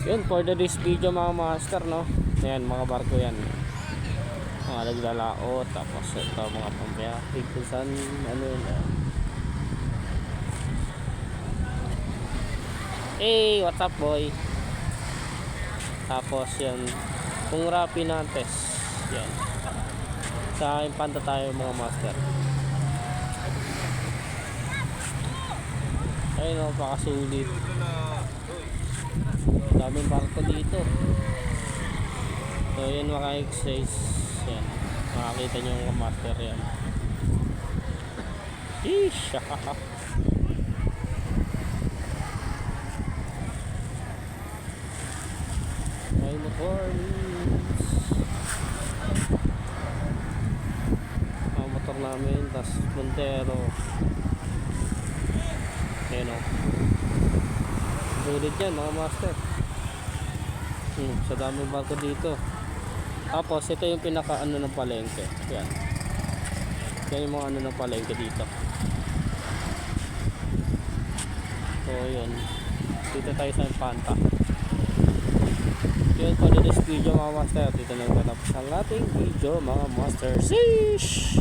Yun, for the this video mga master, no? Ayan, mga barko yan. Mga naglalao, tapos ito mga pambiyahe kung saan, ano yun. Hey, what's up boy? Tapos yan, kung Rapinantes. Yan. Sa Impanta tayo mga master. Ayun o, pakasulit. Daming barko dito. So yan mga exercise. Yan, makakita nyo yung master yan. Sheesh. Unicorns. Ang motor namin, tas Montero. Ayan o, sulit yan mga master. Sa daming barko dito. Tapos ito yung pinaka ano ng palengke. Yan, yan yung mga ano ng palengke dito. So yun, dito tayo sa Impanta. Yun po din this video mga master. Dito na natapos ang ating video mga master. Sheesh!